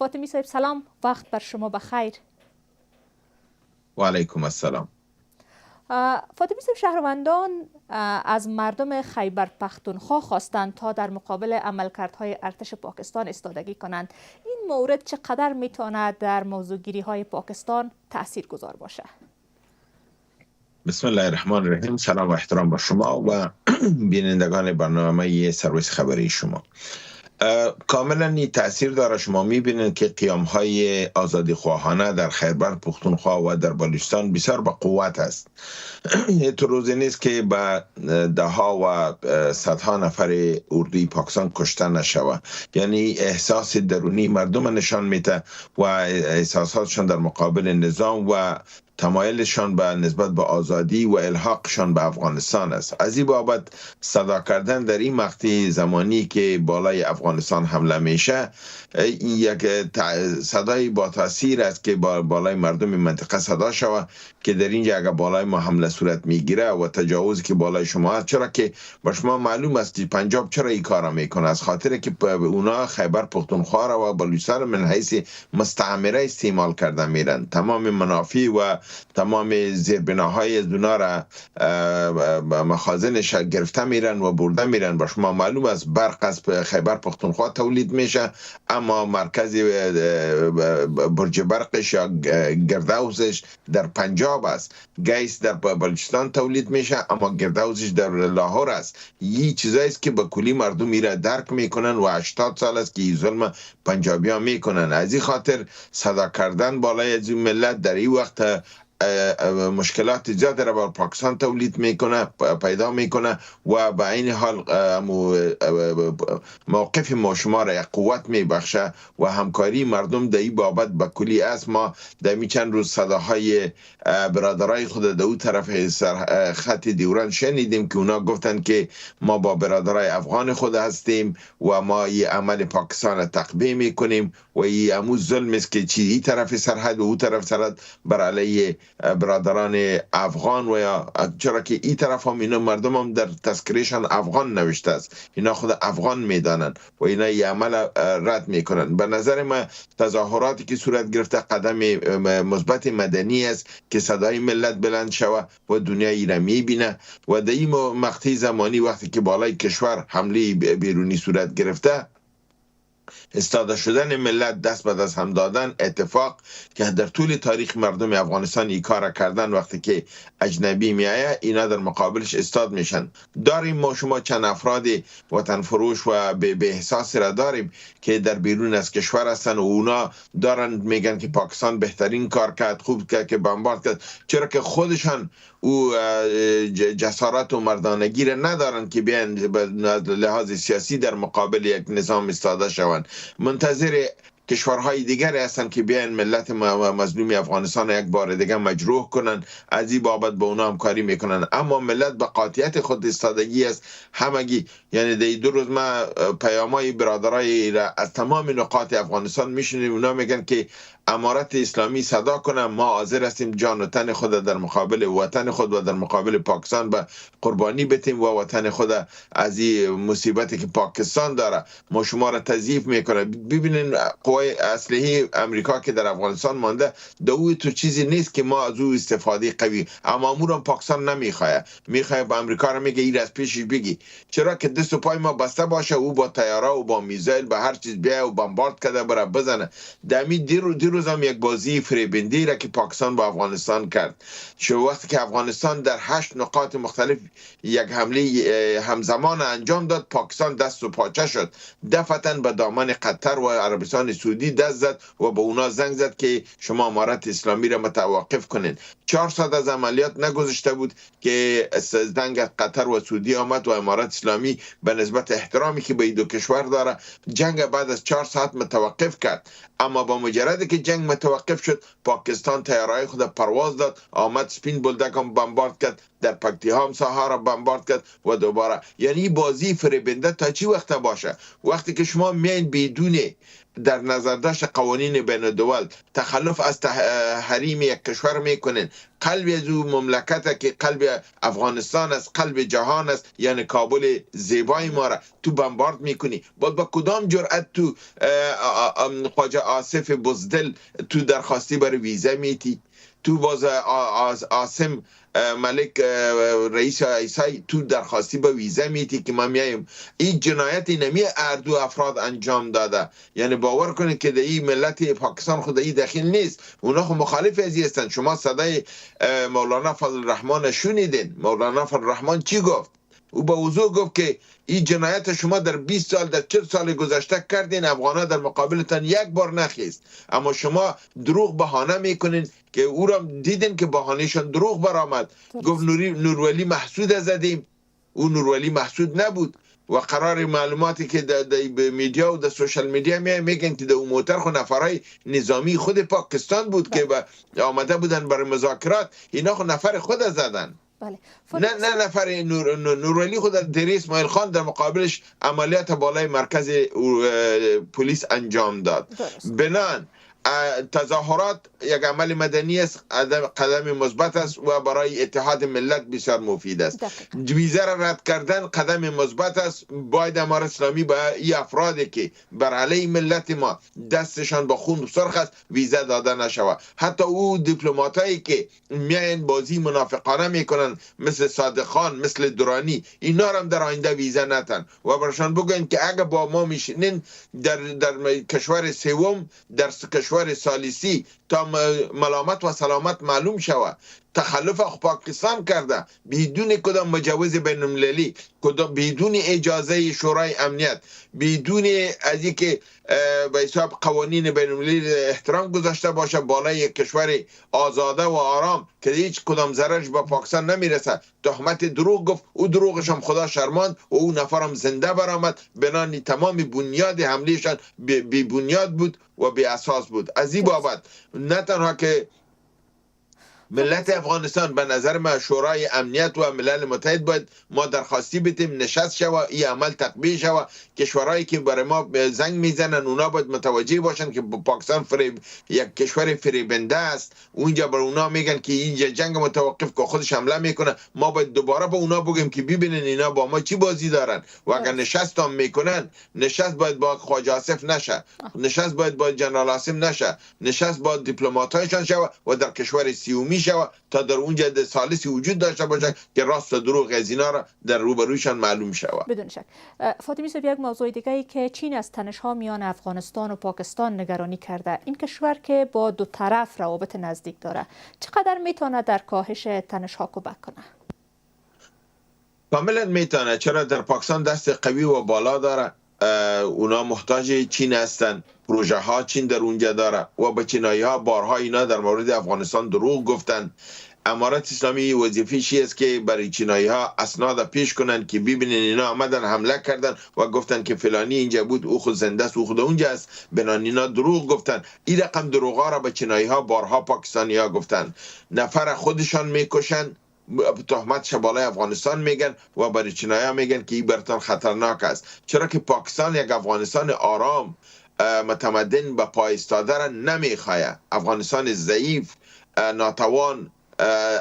فاطمی صاحب سلام، وقت بر شما بخیر. و علیکم السلام. فاطمی صاحب، شهروندان از مردم خیبر پختونخوا خواستند تا در مقابل عملکردهای ارتش پاکستان ایستادگی کنند. این مورد چقدر میتواند در موضوعگیری های پاکستان تاثیرگذار باشه؟ بسم الله الرحمن الرحیم. سلام و احترام با شما و بینندگان برنامه سرویس خبری شما. کاملا این تأثیر داره. شما میبینید که قیام های آزادی خواهانه در خیبر پختونخوا و در بلوچستان بسیار با قوت است. تو روزی نیست که به ده ها و صدها نفر اردوی پاکستان کشته نشوه. یعنی احساس درونی مردم نشان میده و احساساتشان در مقابل نظام و تمایلشان به نسبت به آزادی و الحاقشان به افغانستان است. از این بابت صدا کردن در این مقطع زمانی که بالای افغانستان حمله میشه یک صدای با تاثیر است که بالای مردم منطقه صدا شود که در اینجا اگر بالای ما حمله صورت میگیره و تجاوزی که بالای شما است، چرا که با شما معلوم است پنجاب چرا این کارا میکنه، از خاطر که اونا خیبر پختونخوا را و بلوچستان من حیث مستعمره استعمال کرده میرن. تمام منافع و تمام زیربناهای از اونا را مخازنش گرفته میرن و برده میرن. با شما معلوم است برق از خیبر پختونخوا تولید میشه، اما مرکز برج برقش یا گرده‌حوزش در پنجاب است. گیس در بلوچستان تولید میشه اما گرده‌حوزش در لاهور است. این چیزایی است که به کلی مردم میره درک میکنن و 80 سال است که این ظلم پنجابی ها میکنن. از این خاطر صدا کردن بالای از این ملت در این وقت مشکلات زیاد را با پاکستان تولید میکنه، پیدا میکنه و به این حال موقف ما شما را قوت میبخشه و همکاری مردم در این بابت به کلی است. ما در چند روز صداهای برادرای خود در اون طرف خط دیوران شنیدیم که اونا گفتن که ما با برادرای افغان خود هستیم و ما این عمل پاکستان را تقبیح میکنیم و این اموز ظلم است که چی این طرف سرحد و اون طرف سرحد بر علیه برادران افغان و یا چرا که این طرف هم اینا مردم هم در تذکرهشان افغان نوشته است، اینا خود افغان میدانن و اینا این عمل رد میکنن. به نظر من تظاهراتی که صورت گرفته قدم مثبت مدنی است که صدای ملت بلند شوه و دنیا اینا میبینه و در این مقطع زمانی وقتی که بالای کشور حمله بیرونی صورت گرفته، استاده شدن ملت، دست به دست هم دادن، اتفاق که در طول تاریخ مردم افغانستان این کار کردن. وقتی که اجنبی میایه اینا در مقابلش استاد میشن. داریم ما شما چند افراد وطن فروش و به احساس را داریم که در بیرون از کشور هستن و اونا دارن میگن که پاکستان بهترین کار کرد، خوب کرد که بمبارد کرد، چرا که خودشان او جسارت و مردانگی را ندارن که بیان به لحاظ سیاسی در مقابل یک نظام استاده شوند. منتظر کشورهای دیگر هستن که بیان ملت مظلوم افغانستان یک بار دیگه مجروح کنن، از این بابت با اونا همکاری میکنن. اما ملت به قاطعیت خود استادگی است همگی. یعنی در 2 روز ما پیامای برادرای را از تمام نقاط افغانستان میشنیم، اونا میگن که امارت اسلامی صدا کنم، ما حاضر هستیم جان و تن خود در مقابل وطن خود و در مقابل پاکستان به قربانی بتیم و وطن خود از این مصیبتی که پاکستان داره ما شما را تضعیف میکنه. ببینین قوای اسلحه امریکا که در افغانستان مانده، دوی تو چیزی نیست که ما از او استفاده قوی، اما امورم پاکستان نمیخواه، میخواه با امریکا را میگه این از پیشش بگی، چرا که دست و پای ما بسته باشه او با طیاره و با میزایل به هر چیز بیا و بمبارد کرده برای بزنه. دمی دیروز هم یک بازی فریبندی را که پاکستان با افغانستان کرد. وقتی که افغانستان در 8 نقاط مختلف یک حمله همزمان انجام داد، پاکستان دست و پاچه شد، دفعتاً به دامن قطر و عربستان سعودی دست زد و به اونا زنگ زد که شما امارت اسلامی را متوقف کنین. 4 ساعت از عملیات نگذشته بود که زنگ قطر و سعودی آمد و امارت اسلامی به نسبت احترامی که به این دو کشور داره جنگ بعد از 4 ساعت متوقف کرد. اما با مجرد که جنگ متوقف شد، پاکستان طیاره‌های خود پرواز داد، آمد سپین بولدک هم بمبارد کرد، در پکتیها هم ساحه را بمبارد کرد و دوباره. یعنی بازی فریبنده تا چی وقت باشه؟ وقتی که شما میاین بدون در نظر داشت قوانین بین الدول تخلف از حریم یک کشور میکنین، قلب از او مملکت که قلب افغانستان است، قلب جهان است، یعنی کابل زیبای ما را تو بمبارد میکنی. با کدام جرأت تو خواجه آصف بزدل تو درخواستی برای ویزا میتی؟ تو باز عاصم ملک رئیس ایسای تو درخواستی با ویزا میتی که ما میایم؟ این جنایت نمی اردو افراد انجام داده. یعنی باور کنید که در این ملت پاکستان خود این دخیل نیست، اونا خود مخالف ازی هستند. شما صدای مولانا فضل الرحمن شنیدین؟ مولانا فضل الرحمن چی گفت؟ او با وضوح گفت که این جنایت شما در 20 سال در 40 سال گذشته کردین، افغانا در مقابلتان یک بار نخیست، اما شما دروغ بهانه میکنین که او را دیدین که بهانهشان دروغ برآمد. گفت نورولی محسود زدیم، او نورولی محسود نبود. و قرار معلوماتی که در میدیا و در سوشل میدیا میگن که در اون موتر خود نفرهای نظامی خود پاکستان بود که آمده بودن برای مذاکرات، اینا خود نفر خود زدن. بله. نه نفر نورولی خود در اسماعیل خان در مقابلش عملیات بالای مرکز پلیس انجام داد. بنان تظاهرات یک عمل مدنی است، قدم مثبت است و برای اتحاد ملت بسیار مفید است. ویزا را رد کردن قدم مثبت است. باید امارت اسلامی به این افرادی که بر علیه ملت ما دستشان با خون سرخ است ویزا داده نشود. حتی او دیپلماتایی که میاین بازی منافقانه میکنن مثل صادق خان، مثل درانی، اینا هم در آینده ویزا نتن و برشان بگوین که اگه با ما میشینین در کشور سوم، در کشور ثالثی تا ملامت و سلامت معلوم شود. تخلف پاکستان کرده بدون کدام مجوز بین المللی، بدون اجازه شورای امنیت، بدون از اینکه به حساب قوانین بین المللی احترام گذاشته باشه بالای یک کشور آزاده و آرام که هیچ کدام ضررش به پاکستان نمیرسه، تهمت دروغ گفت. او دروغش هم خدا شرماند و او نفرم زنده برآمد. بنان تمام بنیاد حملهشان بی بنیاد بود و بی اساس بود. از این بابت نه تنها که ملت افغانستان به نظر من شورای امنیت و ملل متحد باید ما درخواستی بدیم نشست شود، این عمل تطبیق شود. کشورهایی که برای ما زنگ میزنن اونا باید متوجه باشن که پاکستان یک کشور فریبنده است. اونجا بر اونا میگن که اینجا جنگ متوقف که خودش حمله میکنه. ما باید دوباره به اونا بگیم که ببینن اینا با ما چی بازی دارن و اگر نشست هم میکنن، نشست باید با خواجه آصف نشه، نشست باید با جنرال عاصم نشه، نشست با دیپلماتایشان شود و در کشور سیومی شود تا در اونجا ثالثی وجود داشته باشه که راست و دروغ از اینا را در روبرویشان معلوم شود. بدون شک. فاطمی صاحب، یک موضوع دیگه ای که چین از تنش‌ها میان افغانستان و پاکستان نگرانی کرده، این کشور که با دو طرف روابط نزدیک داره، چقدر میتونه در کاهش تنش‌ها کمک کنه؟ کاملا میتونه، چرا در پاکستان دست قوی و بالا داره. اونا محتاج چین هستن، پروژه ها چین در اونجا داره و به چینایی ها بارها اینا در مورد افغانستان دروغ گفتن. امارت اسلامی وظیفه‌ش است که برای چینایی ها اسناد پیش کنن که ببینن اینا آمدن حمله کردن و گفتن که فلانی اینجا بود، او خود زنده است، او خود اونجا است. بنان اینا دروغ گفتن. این رقم دروغا را به چینایی ها بارها پاکستانی ها گفتن. نفر خودشان میکشن، تهمتش بالای افغانستان میگن و برای چینایی ها میگن که این برتان خطرناک است. چرا که پاکستان یک افغانستان آرام متمدن به پای ایستاده را نمیخواه. افغانستان ضعیف، ناتوان،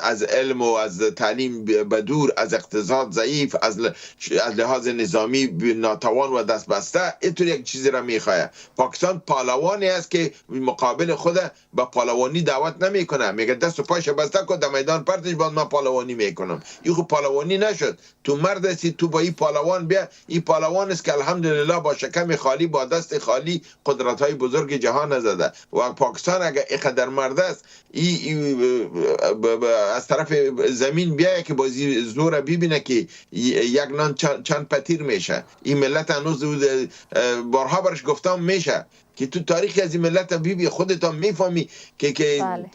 از علم و از تعلیم بدور، از اقتصاد ضعیف، از لحاظ نظامی ناتوان و دست بسته، اینطور یک چیزی را میخواه. پاکستان پالوانی است که مقابل خود به پالوانی دعوت نمیکنه، میگه دست و پایش بسته کن در میدان پرتش باید من پالوانی میکنم. این خود پالوانی نشد. تو مرد هستی، تو با این پالوان بیا. این پالوان است که الحمدلله با شکم خالی، با دست خالی قدرت های بزرگ جهان نزده. و پاکستان اگر اینقدر مرد است، از طرف زمین بیایه که بازی زور ببینه که یک نان چند پتیر میشه. این ملت هنوز بارها برش گفتم میشه که تو تاریخ از این ملت بیبی خودت هم میفهمی که بله.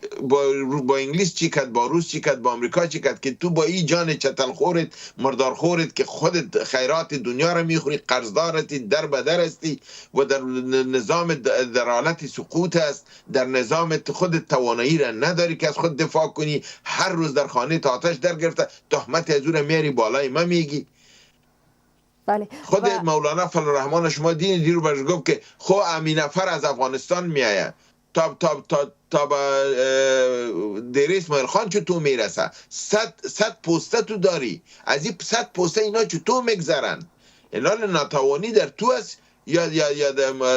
با انگلیس چی کرد، با روس چی کرد، با امریکا چی کرد، که تو با این جان چتل خورت، مردار خورت که خودت خیرات دنیا را میخوری، قرضدارتی، در بدر هستی و در نظام در حالت سقوط است، در نظام خودت توانایی را نداری که از خود دفاع کنی. هر روز در خانه آتش در گرفته، تهمت از او را میاری بالای ما میگی. بله. خود مولانا فضل الرحمن شما دیرو بهش گفت که خو امین نفر از افغانستان میآید تا دیر اسماعیل خان چطور میرسه؟ 100 پوسته تو داری، از این 100 پوسته اینا چطور میگذرن؟ الان ناتوانی در تو است یا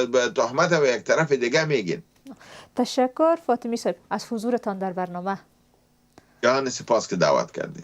به تهمت و یک طرف دیگه میگین. تشکر فاطمی صاحب از حضورتان در برنامه. جهان سپاس که دعوت کردید.